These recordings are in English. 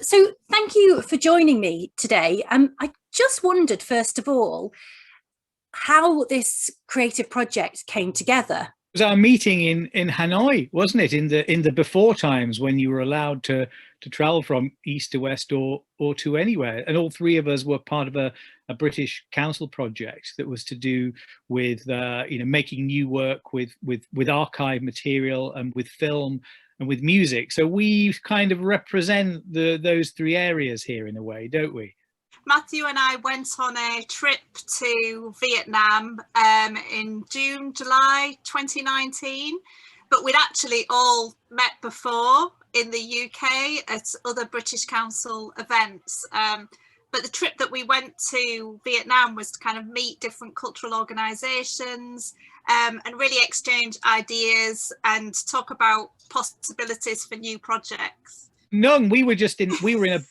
So thank you for joining me today. I just wondered, first of all, how this creative project came together. It was our meeting in Hanoi, wasn't it? In the before times when you were allowed to travel from east to west or to anywhere, and all three of us were part of a British council project that was to do with making new work with archive material and with film and with music. So we kind of represent those three areas here in a way, don't we? Matthew and I went on a trip to Vietnam in June, July 2019, but we'd actually all met before in the UK at other British Council events. But the trip that we went to Vietnam was to kind of meet different cultural organisations and really exchange ideas and talk about possibilities for new projects. None. We were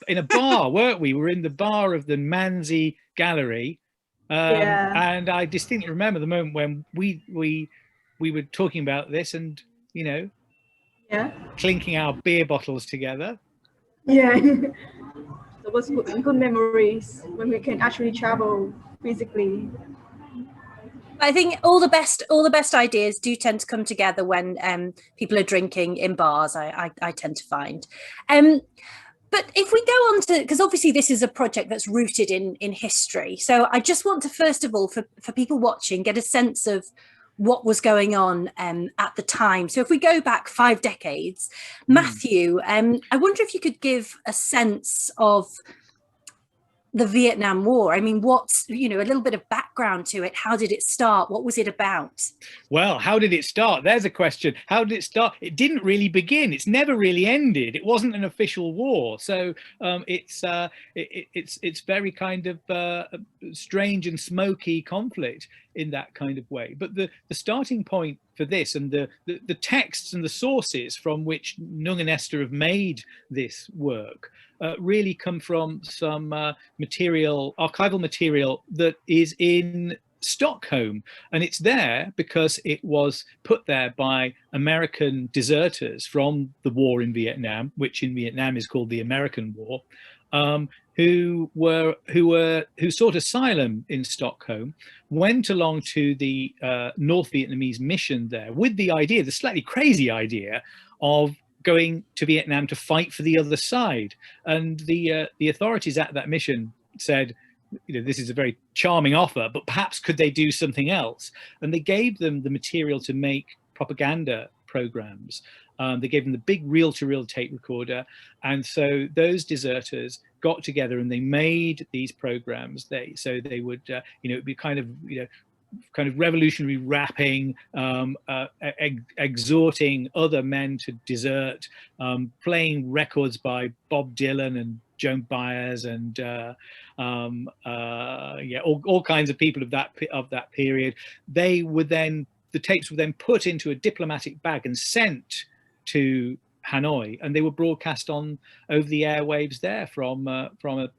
in a bar, weren't we? We were in the bar of the Manzi gallery, and I distinctly remember the moment when we were talking about this, and clinking our beer bottles together. Yeah, it was good memories when we can actually travel physically. I think all the best ideas do tend to come together when people are drinking in bars. I tend to find. But if we go on to, because obviously this is a project that's rooted in history, so I just want to first of all for people watching get a sense of what was going on at the time. So if we go back 5 decades, Matthew, I wonder if you could give a sense of the Vietnam War. I mean, what's, a little bit of background to it. How did it start? What was it about? Well, how did it start? There's a question. How did it start? It didn't really begin. It's never really ended. It wasn't an official war. So it's very kind of strange and smoky conflict in that kind of way. But the starting point for this, and the texts and the sources from which Nhung and Esther have made this work, really come from some archival material that is in Stockholm, and it's there because it was put there by American deserters from the war in Vietnam, which in Vietnam is called the American War, who sought asylum in Stockholm, went along to the North Vietnamese mission there with the slightly crazy idea of going to Vietnam to fight for the other side. And the authorities at that mission said, this is a very charming offer, but perhaps could they do something else? And they gave them the material to make propaganda programs. They gave them the big reel-to-reel tape recorder. And so those deserters got together and they made these programs. They would, it'd be kind of revolutionary rapping, exhorting other men to desert, playing records by Bob Dylan and Joan Baez and all kinds of people of that period. The tapes were then put into a diplomatic bag and sent to Hanoi, and they were broadcast on over the airwaves there from a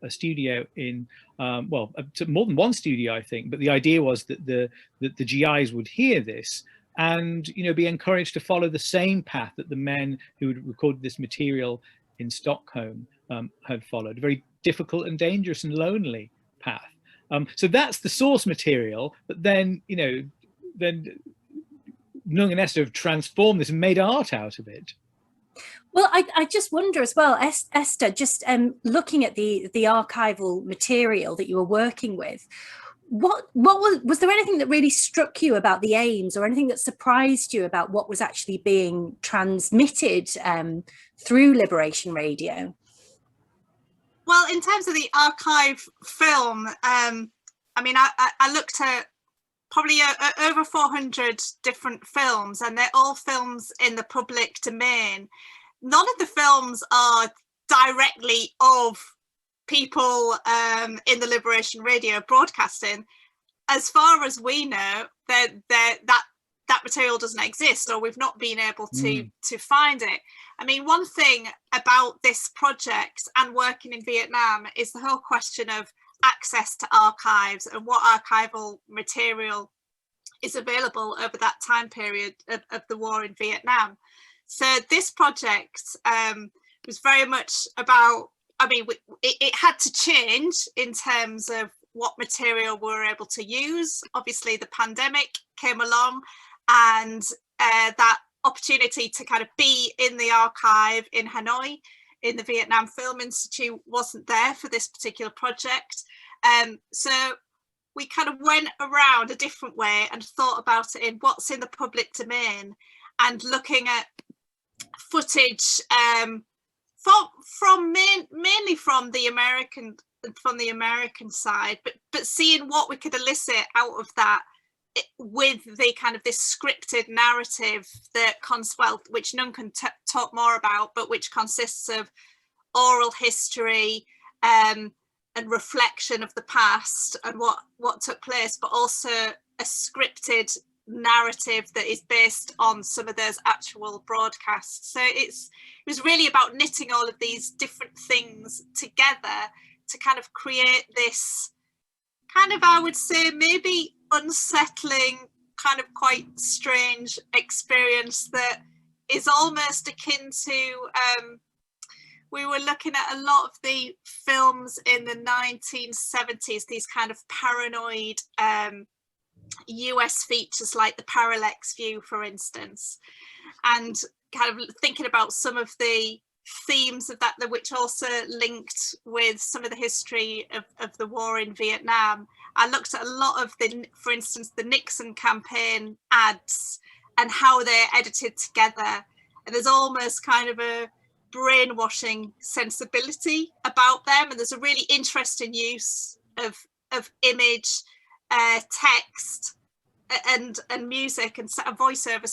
studio in more than one studio, I think. But the idea was that the GIs would hear this and be encouraged to follow the same path that the men who had recorded this material in Stockholm had followed, a very difficult and dangerous and lonely path. So that's the source material, but then Nhung and Esther have transformed this and made art out of it. Well, I just wonder as well, Esther, just looking at the archival material that you were working with, what was there anything that really struck you about the aims, or anything that surprised you about what was actually being transmitted through Liberation Radio? Well, in terms of the archive film, I looked at probably over 400 different films, and they're all films in the public domain. None of the films are directly of people in the Liberation Radio broadcasting. As far as we know, that material doesn't exist, or we've not been able to find it. I mean, one thing about this project and working in Vietnam is the whole question of access to archives and what archival material is available over that time period of the war in Vietnam. So this project was very much about I mean, it had to change in terms of what material we were able to use. Obviously, the pandemic came along, and that opportunity to kind of be in the archive in Hanoi, in the Vietnam Film Institute, wasn't there for this particular project. So we kind of went around a different way and thought about it in what's in the public domain, and looking at footage mainly from the American side, but seeing what we could elicit out of that with the kind of this scripted narrative that which Nhung can talk more about, but which consists of oral history and reflection of the past and what took place, but also a scripted narrative that is based on some of those actual broadcasts. So it was really about knitting all of these different things together to kind of create this kind of, I would say, maybe unsettling, kind of quite strange experience that is almost akin to we were looking at a lot of the films in the 1970s, these kind of paranoid US features like The Parallax View, for instance, and kind of thinking about some of the themes of that, which also linked with some of the history of the war in Vietnam. I looked at a lot of for instance, the Nixon campaign ads and how they're edited together. And there's almost kind of a brainwashing sensibility about them. And there's a really interesting use of image, text and music and voiceover.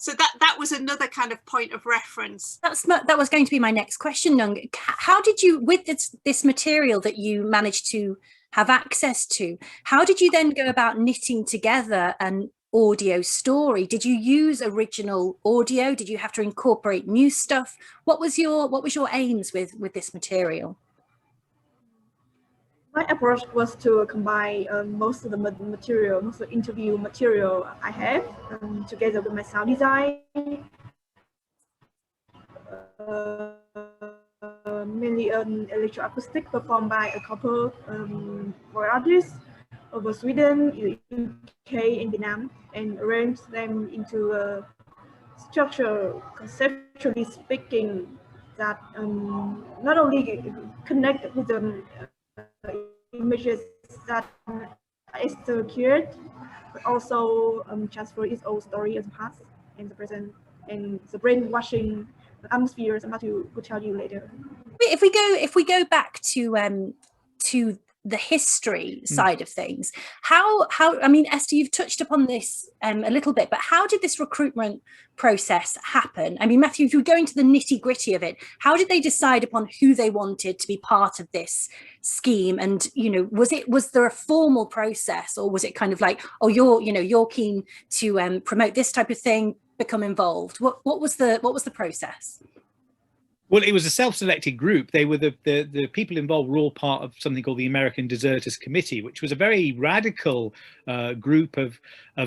So that was another kind of point of reference. That was going to be my next question, Nhung. How did you, with this material that you managed to have access to, how did you then go about knitting together an audio story? Did you use original audio? Did you have to incorporate new stuff? What was your aims with this material? My approach was to combine most of the interview material I have together with my sound design, mainly an electroacoustic performed by a couple voice artists over Sweden, UK, and Vietnam, and arrange them into a structure, conceptually speaking, that not only connect with the images that Esther created, but also transfer its own story of the past and the present, and the brainwashing atmosphere I'm about to tell you later. If we go back to the history side of things, how I mean, Esther, you've touched upon this a little bit, but how did this recruitment process happen? I mean, Matthew, if you go into the nitty gritty of it, how did they decide upon who they wanted to be part of this scheme? And, you know, was there a formal process, or was it kind of like, oh, you're keen to promote this type of thing, become involved? What was the process? Well, it was a self-selected group. They were the people involved were all part of something called the American Deserters Committee, which was a very radical group of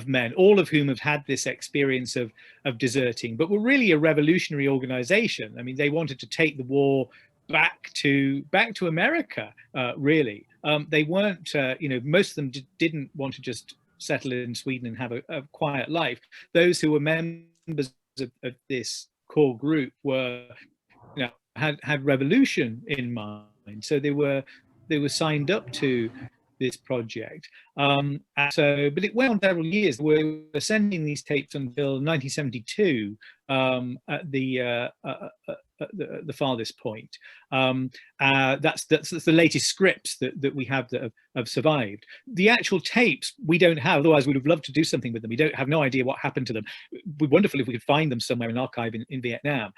men, all of whom have had this experience of deserting, but were really a revolutionary organization. I mean, they wanted to take the war back to America, really. They weren't, most of them didn't want to just settle in Sweden and have a quiet life. Those who were members of this core group were, had revolution in mind, so they were signed up to this project. But it went on several years. We were sending these tapes until 1972 at the farthest point. That's the latest scripts that we have that have survived. The actual tapes we don't have, otherwise we'd have loved to do something with them. We have no idea what happened to them. It'd be wonderful if we could find them somewhere in an archive in Vietnam.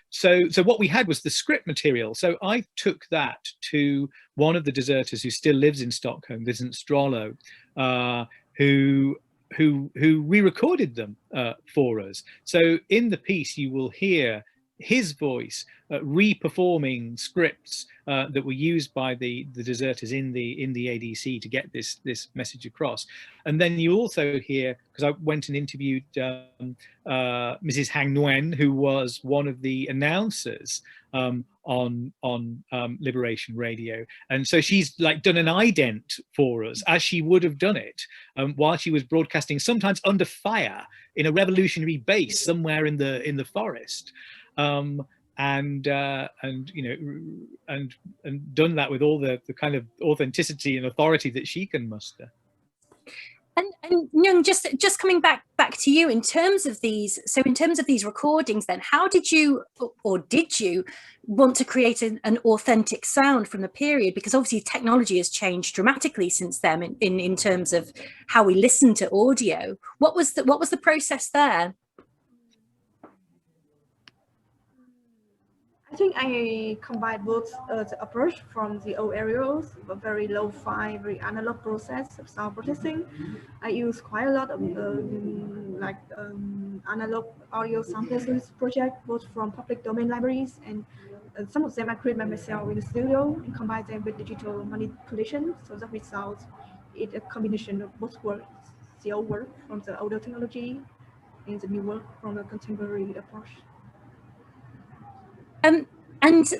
So what we had was the script material. So I took that to one of the deserters who still lives in Stockholm, Vincent Strollo, who re-recorded them for us. So in the piece you will hear his voice re-performing scripts that were used by the deserters in the ADC to get this message across. And then you also hear, because I went and interviewed Mrs. Hàng Nguyễn, who was one of the announcers on Liberation Radio, and so she's like done an ident for us, as she would have done it while she was broadcasting, sometimes under fire in a revolutionary base somewhere in the forest. And you know, and done that with all the kind of authenticity and authority that she can muster. And Nhung, just coming back to you in terms of these. So in terms of these recordings, then how did you, or did you, want to create an authentic sound from the period? Because obviously technology has changed dramatically since then in terms of how we listen to audio. What was the process there? I think I combine both the approach from the old areas, a very lo-fi, very analog process of sound processing. I use quite a lot of analog audio samplers project, both from public domain libraries, and some of them I create by myself in the studio and combine them with digital manipulation. So the result is a combination of both works, the old work from the older technology and the new work from the contemporary approach. And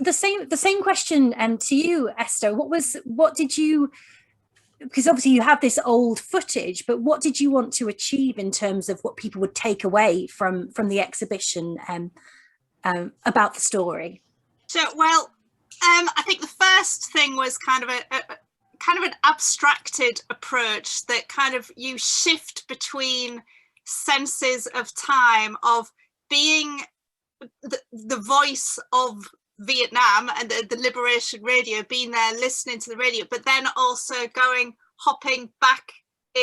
the same question to you, Esther. What did you, because obviously you have this old footage, but what did you want to achieve in terms of what people would take away from the exhibition about the story? So, well, I think the first thing was kind of an abstracted approach that kind of you shift between senses of time, of being the voice of Vietnam and the Liberation Radio, being there listening to the radio, but then also hopping back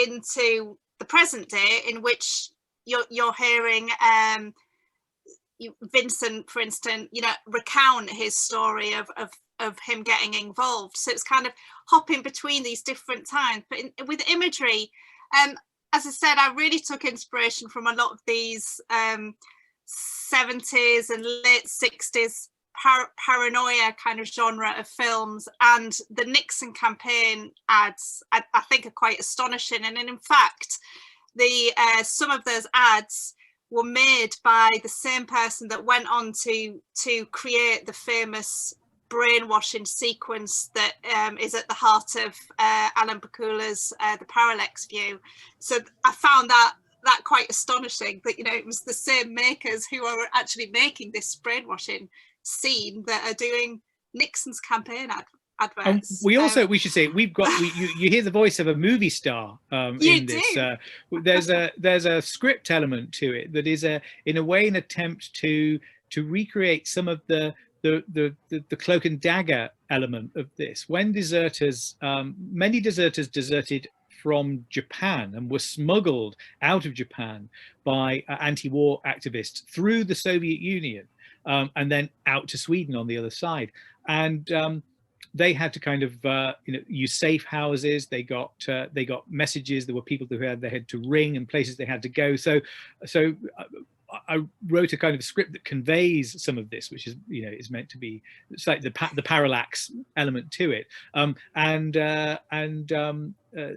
into the present day, in which you're hearing Vincent, for instance, you know, recount his story of him getting involved. So it's kind of hopping between these different times. But with imagery, as I said, I really took inspiration from a lot of these 70s and late 60s paranoia kind of genre of films, and the Nixon campaign ads I think are quite astonishing. And in fact, some of those ads were made by the same person that went on to create the famous brainwashing sequence that is at the heart of Alan Pakula's The Parallax View. So I found that quite astonishing, that, you know, it was the same makers who are actually making this brainwashing scene that are doing Nixon's campaign adverts. We also, we should say, we've got, you hear the voice of a movie star in this. There's a script element to it that is in a way an attempt to recreate some of the cloak and dagger element of this. When deserters, many deserters deserted from Japan and were smuggled out of Japan by anti-war activists through the Soviet Union, and then out to Sweden on the other side. And they had to kind of use safe houses. They got messages. There were people who they had to ring and places they had to go. So I wrote a kind of script that conveys some of this, which is, you know, is meant to be, it's like the parallax element to it.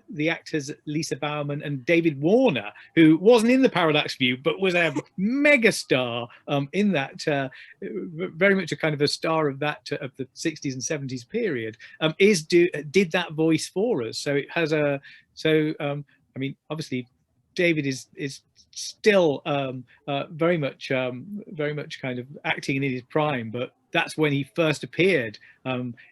The actors Lisa Bowerman and David Warner, who wasn't in The Parallax View but was a mega star in that, very much a kind of a star of that of the 60s and 70s period, did that voice for us. So it has I mean, obviously David is still very much kind of acting in his prime, but that's when he first appeared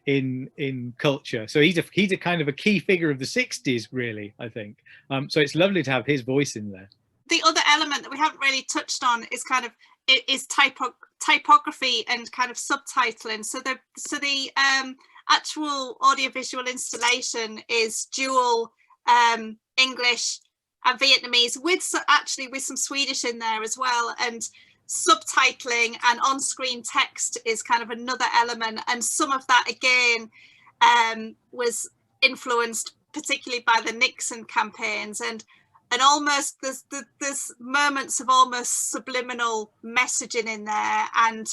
in culture. So he's a kind of a key figure of the 60s, really, I think. So it's lovely to have his voice in there. The other element that we haven't really touched on is kind of typography and kind of subtitling. So the actual audiovisual installation is dual English and Vietnamese, with some Swedish in there as well, and subtitling and on-screen text is kind of another element. And some of that again was influenced particularly by the Nixon campaigns, and almost there's moments of almost subliminal messaging in there, and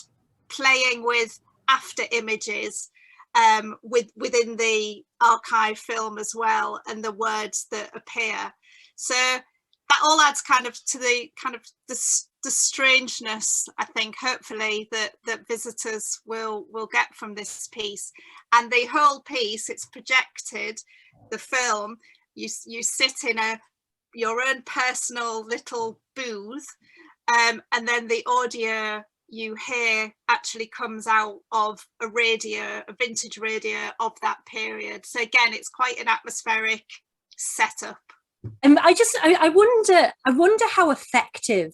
playing with after images within the archive film as well, and the words that appear. So that all adds kind of to the strangeness, I think, hopefully, that visitors will get from this piece. And the whole piece, it's projected, the film, you sit in your own personal little booth, and then the audio you hear actually comes out of a vintage radio of that period. So again, it's quite an atmospheric setup. And I wonder how effective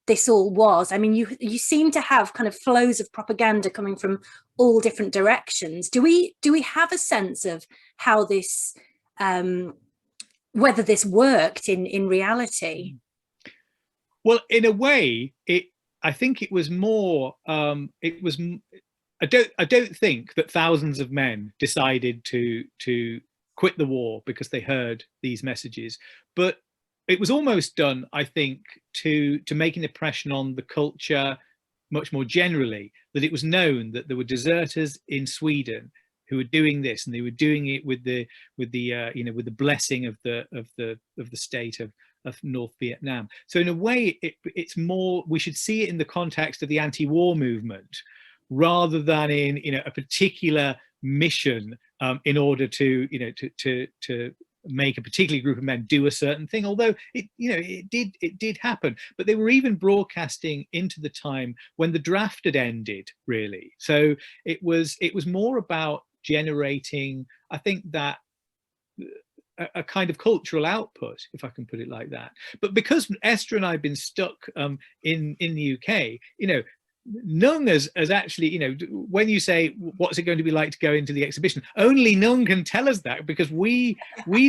this all was. I mean, you seem to have kind of flows of propaganda coming from all different directions. Do we have a sense of how this, whether this worked in reality? Well, in a way, I think it was more. I don't think that thousands of men decided to quit the war because they heard these messages, but it was almost done, I think, to make an impression on the culture much more generally, that it was known that there were deserters in Sweden who were doing this, and they were doing it with the blessing of the state of North Vietnam. So in a way, it's more, we should see it in the context of the anti-war movement rather than in a particular mission in order to make a particular group of men do a certain thing, although it did happen. But they were even broadcasting into the time when the draft had ended, really. So it was more about generating, I think, that a kind of cultural output, if I can put it like that. But because Esther and I have been stuck in the UK, Nhung has actually, when you say what's it going to be like to go into the exhibition, only Nhung can tell us that, because we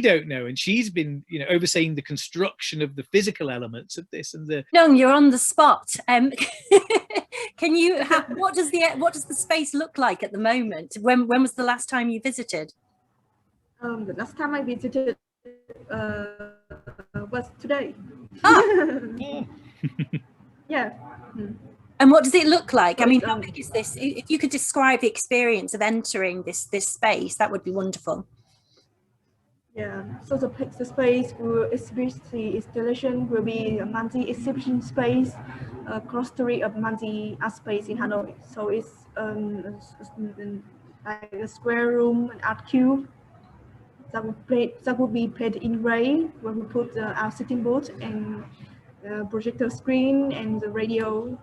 don't know, and she's been overseeing the construction of the physical elements of this. And Nhung, you're on the spot. Can you what does the space look like at the moment? When was the last time you visited? The last time I visited was today. Yeah. And what does it look like? I mean, how big is this? If you could describe the experience of entering this space, that would be wonderful. Yeah, so the space will exhibit the installation will be a Manzi exhibition space, a clustering of Manzi art space in Hanoi. So it's like a square room, an art cube that would be painted in gray, where we put our sitting booth and the projector screen and the radio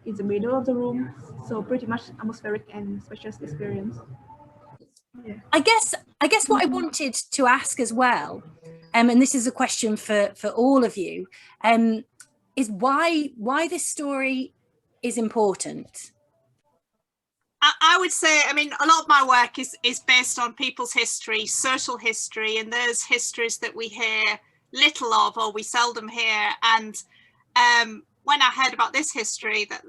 in the middle of the room. So pretty much atmospheric and spacious experience. Yeah. I guess what I wanted to ask as well, and this is a question for all of you, is why this story is important. I would say, I mean, a lot of my work is based on people's history, social history, and those histories that we hear little of or we seldom hear. And when I heard about this history, that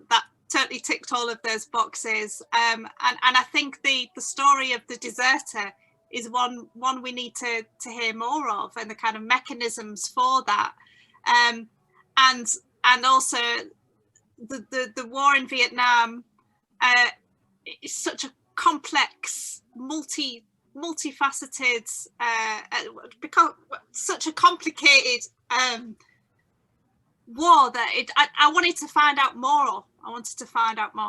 totally ticked all of those boxes. And I think the story of the deserter is one we need to hear more of, and the kind of mechanisms for that. And also the war in Vietnam is such a complex, multifaceted, because such a complicated war that I wanted to find out more.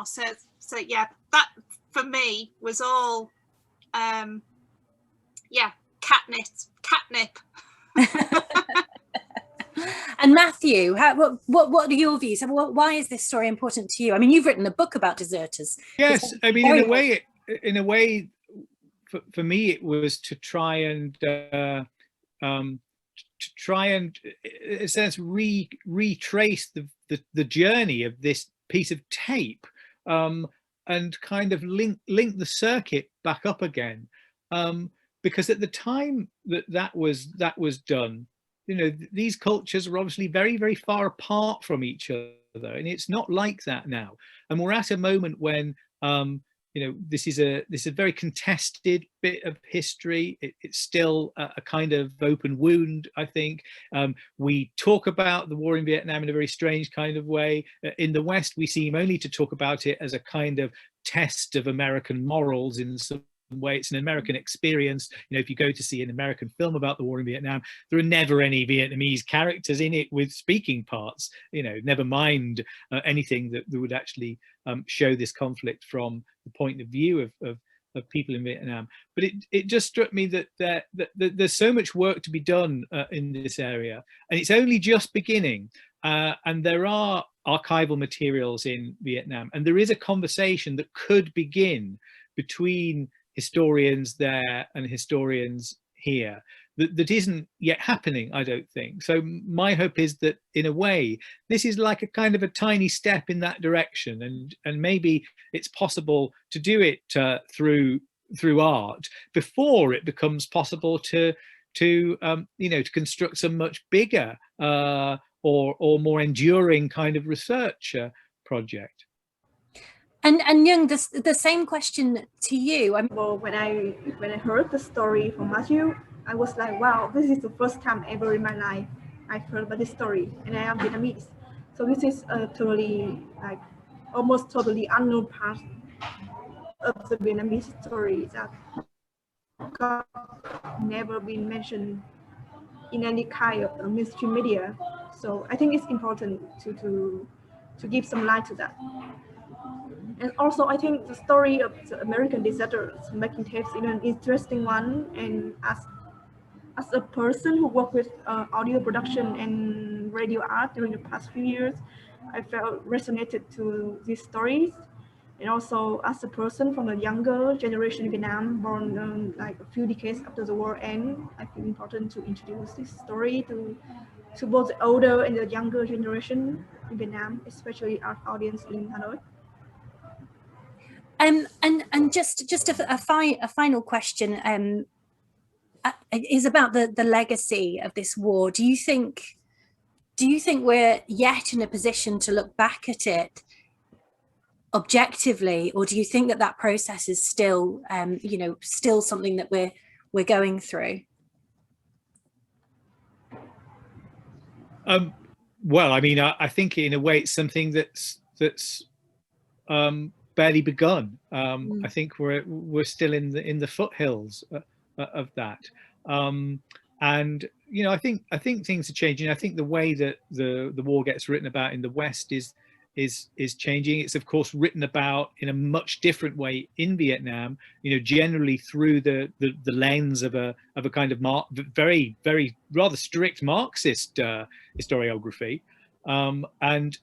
So yeah, that for me was all catnip. And Matthew, what are your views? Why is this story important to you? I mean, you've written a book about deserters. Yes, I mean, in a way, for me, it was to try and in a sense retrace the journey of this piece of tape, and kind of link the circuit back up again, because at the time that was done, these cultures are obviously very, very far apart from each other, and it's not like that now. And we're at a moment when you know, this is a very contested bit of history. It's still a kind of open wound, I think. We talk about the war in Vietnam in a very strange kind of way. In the West, we seem only to talk about it as a kind of test of American morals in some way. It's an American experience. You know, if you go to see an American film about the war in Vietnam, there are never any Vietnamese characters in it with speaking parts, you know, never mind anything that would actually show this conflict from the point of view of people in Vietnam. But it just struck me that there's so much work to be done in this area, and it's only just beginning. And there are archival materials in Vietnam, and there is a conversation that could begin between historians there and historians here that isn't yet happening, I don't think. So my hope is that, in a way, this is like a kind of a tiny step in that direction, and maybe it's possible to do it through art before it becomes possible to you know, to construct some much bigger or more enduring kind of research project. And Nhung, the same question to you. Well, when I heard the story from Matthew, I was like, wow, this is the first time ever in my life I've heard about this story, and I am Vietnamese. So this is a totally, like, almost totally unknown part of the Vietnamese story that got never been mentioned in any kind of mainstream media. So I think it's important to give some light to that. And also, I think the story of the American deserters making tapes is an interesting one. And as a person who worked with audio production and radio art during the past few years, I felt resonated to these stories. And also, as a person from the younger generation in Vietnam, born like a few decades after the war ended, I feel important to introduce this story to both the older and the younger generation in Vietnam, especially our audience in Hanoi. And just a final question is about the legacy of this war. Do you think we're yet in a position to look back at it objectively, or do you think that process is still you know, still something that we're going through? Well, I mean, I think in a way it's something that's barely begun. I think we're still in the foothills of that, and you know, I think things are changing. I think the way that the war gets written about in the West is changing. It's of course written about in a much different way in Vietnam. You know, generally through the lens of a kind of very rather strict Marxist historiography, and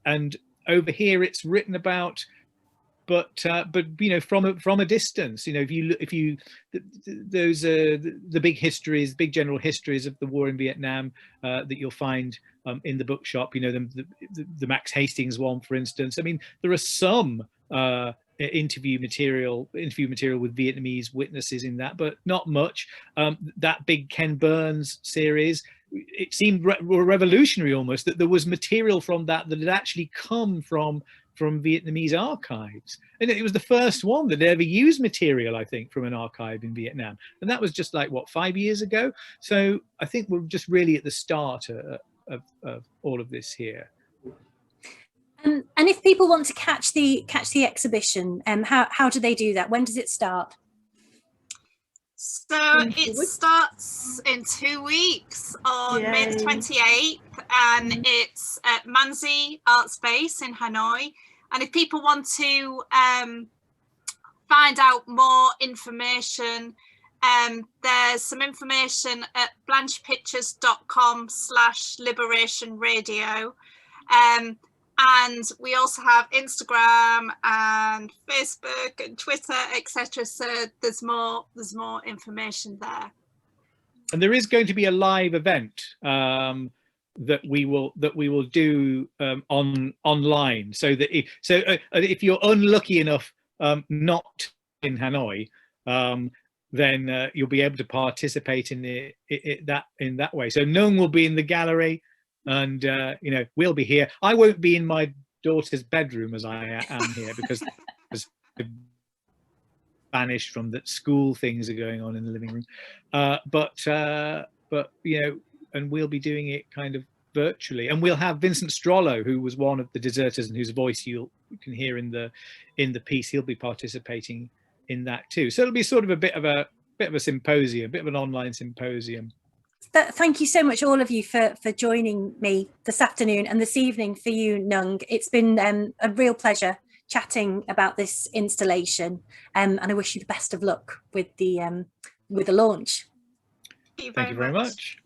over here it's written about. But you know, from a distance, you know, if you those the big histories, big general histories of the war in Vietnam that you'll find in the bookshop, you know, the Max Hastings one, for instance. I mean, there are some interview material with Vietnamese witnesses in that, but not much. That big Ken Burns series, it seemed revolutionary almost that there was material from that had actually come from Vietnamese archives, and it was the first one that ever used material, I think, from an archive in Vietnam, and that was just like what, 5 years ago. So I think we're just really at the start of all of this here. And if people want to catch the exhibition, how do they do that? When does it start? So it starts in 2 weeks on May 28th, and it's at Manzi Art Space in Hanoi. And if people want to find out more information, there's some information at blanchepictures.com/liberationradio. And we also have Instagram and Facebook and Twitter, etc. So there's more information there. And there is going to be a live event that we will do online. So that if you're unlucky enough not in Hanoi, then you'll be able to participate in that way. So Nhung will be in the gallery. And you know, we'll be here. I won't be in my daughter's bedroom as I am here because banished from, that school things are going on in the living room. But you know, and we'll be doing it kind of virtually, and we'll have Vincent Strollo, who was one of the deserters and whose voice you can hear in the piece. He'll be participating in that too. So it'll be sort of a bit of a symposium, a bit of an online symposium. Thank you so much, all of you, for joining me this afternoon, and this evening for you, Nhung. It's been a real pleasure chatting about this installation, and I wish you the best of luck with the launch. Thank you very much.